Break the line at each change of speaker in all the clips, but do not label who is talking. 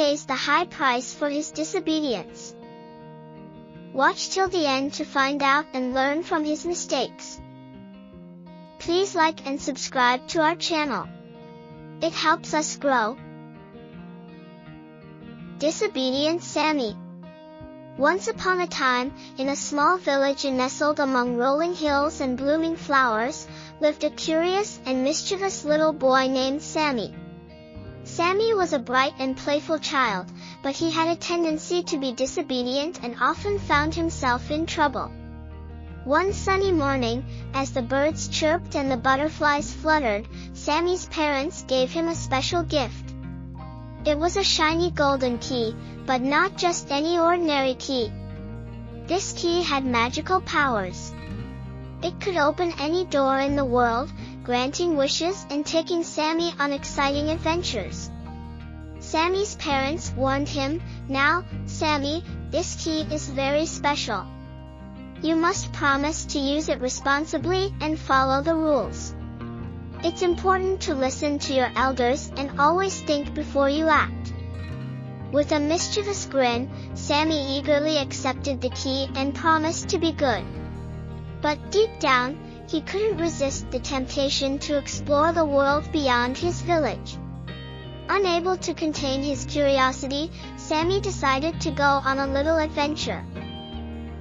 pays the high price for his disobedience. Watch till the end to find out and learn from his mistakes. Please like and subscribe to our channel. It helps us grow. Disobedient Sammy. Once upon a time, in a small village nestled among rolling hills and blooming flowers, lived a curious and mischievous little boy named Sammy. Sammy was a bright and playful child, but he had a tendency to be disobedient and often found himself in trouble. One sunny morning, as the birds chirped and the butterflies fluttered, Sammy's parents gave him a special gift. It was a shiny golden key, but not just any ordinary key. This key had magical powers. It could open any door in the world, granting wishes and taking Sammy on exciting adventures. Sammy's parents warned him, "Now, Sammy, this key is very special. You must promise to use it responsibly and follow the rules. It's important to listen to your elders and always think before you act." With a mischievous grin, Sammy eagerly accepted the key and promised to be good. But deep down, he couldn't resist the temptation to explore the world beyond his village. Unable to contain his curiosity, Sammy decided to go on a little adventure.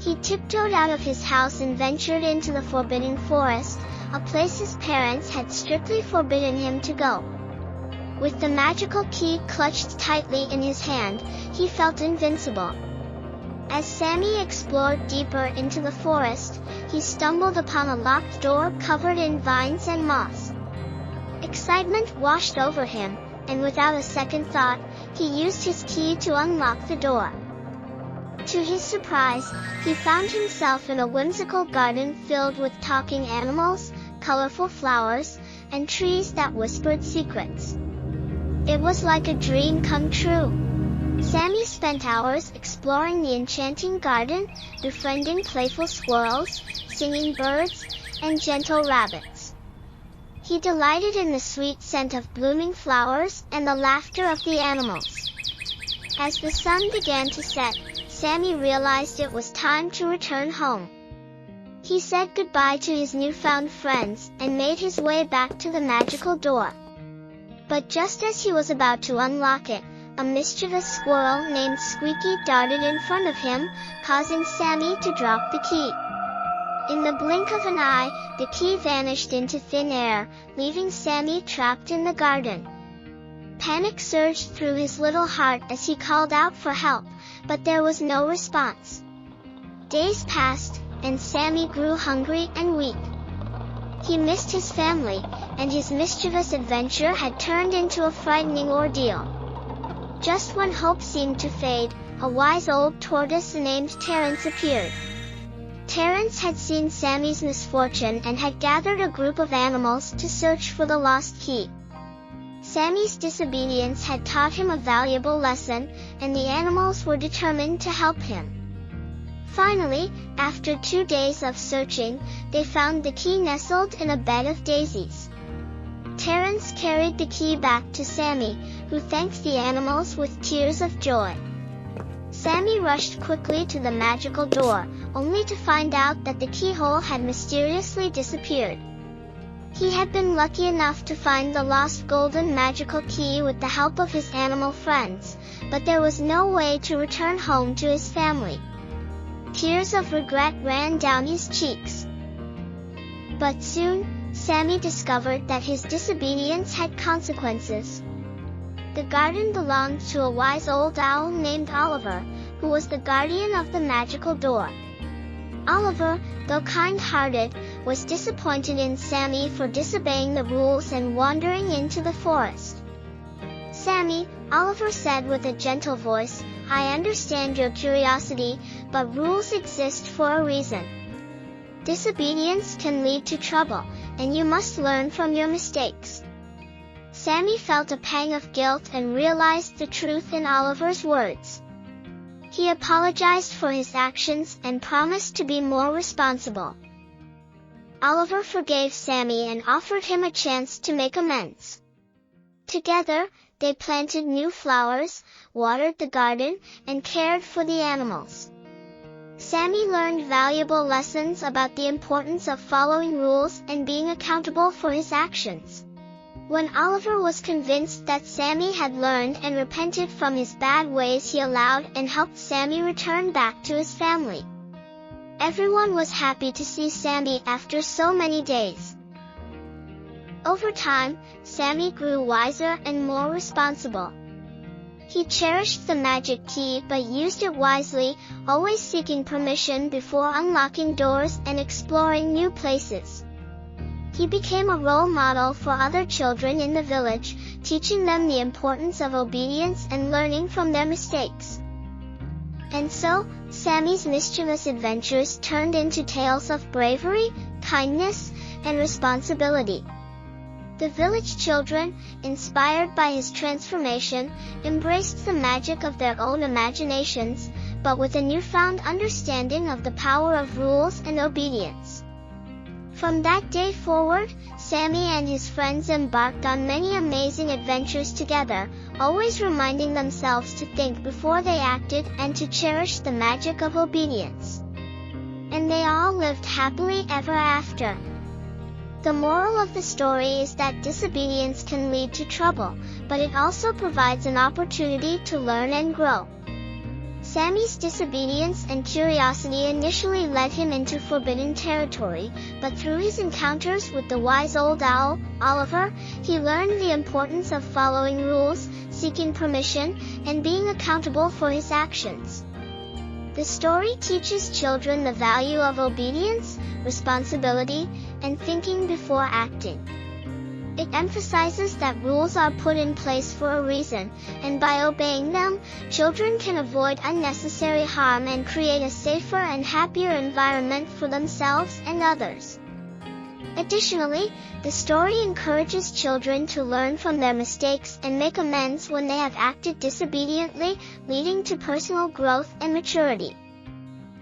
He tiptoed out of his house and ventured into the forbidden forest, a place his parents had strictly forbidden him to go. With the magical key clutched tightly in his hand, he felt invincible. As Sammy explored deeper into the forest, he stumbled upon a locked door covered in vines and moss. Excitement washed over him, and without a second thought, he used his key to unlock the door. To his surprise, he found himself in a whimsical garden filled with talking animals, colorful flowers, and trees that whispered secrets. It was like a dream come true. Sammy spent hours exploring the enchanting garden, befriending playful squirrels, singing birds, and gentle rabbits. He delighted in the sweet scent of blooming flowers and the laughter of the animals. As the sun began to set, Sammy realized it was time to return home. He said goodbye to his newfound friends and made his way back to the magical door. But just as he was about to unlock it, a mischievous squirrel named Squeaky darted in front of him, causing Sammy to drop the key. In the blink of an eye, the key vanished into thin air, leaving Sammy trapped in the garden. Panic surged through his little heart as he called out for help, but there was no response. Days passed, and Sammy grew hungry and weak. He missed his family, and his mischievous adventure had turned into a frightening ordeal. Just when hope seemed to fade, a wise old tortoise named Terence appeared. Terence had seen Sammy's misfortune and had gathered a group of animals to search for the lost key. Sammy's disobedience had taught him a valuable lesson, and the animals were determined to help him. Finally, after 2 days of searching, they found the key nestled in a bed of daisies. Terence carried the key back to Sammy, who thanked the animals with tears of joy. Sammy rushed quickly to the magical door, only to find out that the keyhole had mysteriously disappeared. He had been lucky enough to find the lost golden magical key with the help of his animal friends, but there was no way to return home to his family. Tears of regret ran down his cheeks. But soon, Sammy discovered that his disobedience had consequences. The garden belonged to a wise old owl named Oliver, who was the guardian of the magical door. Oliver, though kind-hearted, was disappointed in Sammy for disobeying the rules and wandering into the forest. "Sammy," Oliver said with a gentle voice, "I understand your curiosity, but rules exist for a reason. Disobedience can lead to trouble, and you must learn from your mistakes." Sammy felt a pang of guilt and realized the truth in Oliver's words. He apologized for his actions and promised to be more responsible. Oliver forgave Sammy and offered him a chance to make amends. Together, they planted new flowers, watered the garden, and cared for the animals. Sammy learned valuable lessons about the importance of following rules and being accountable for his actions. When Oliver was convinced that Sammy had learned and repented from his bad ways, he allowed and helped Sammy return back to his family. Everyone was happy to see Sammy after so many days. Over time, Sammy grew wiser and more responsible. He cherished the magic key but used it wisely, always seeking permission before unlocking doors and exploring new places. He became a role model for other children in the village, teaching them the importance of obedience and learning from their mistakes. And so, Sammy's mischievous adventures turned into tales of bravery, kindness, and responsibility. The village children, inspired by his transformation, embraced the magic of their own imaginations, but with a newfound understanding of the power of rules and obedience. From that day forward, Sammy and his friends embarked on many amazing adventures together, always reminding themselves to think before they acted and to cherish the magic of obedience. And they all lived happily ever after. The moral of the story is that disobedience can lead to trouble, but it also provides an opportunity to learn and grow. Sammy's disobedience and curiosity initially led him into forbidden territory, but through his encounters with the wise old owl, Oliver, he learned the importance of following rules, seeking permission, and being accountable for his actions. The story teaches children the value of obedience, responsibility, and thinking before acting. It emphasizes that rules are put in place for a reason, and by obeying them, children can avoid unnecessary harm and create a safer and happier environment for themselves and others. Additionally, the story encourages children to learn from their mistakes and make amends when they have acted disobediently, leading to personal growth and maturity.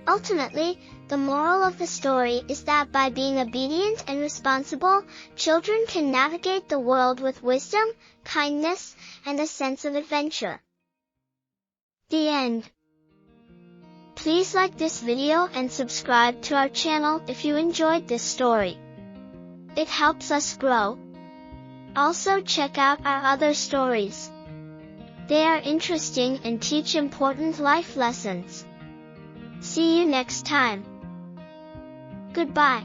Ultimately, the moral of the story is that by being obedient and responsible, children can navigate the world with wisdom, kindness, and a sense of adventure. The end. Please like this video and subscribe to our channel if you enjoyed this story. It helps us grow. Also check out our other stories. They are interesting and teach important life lessons. See you next time. Goodbye.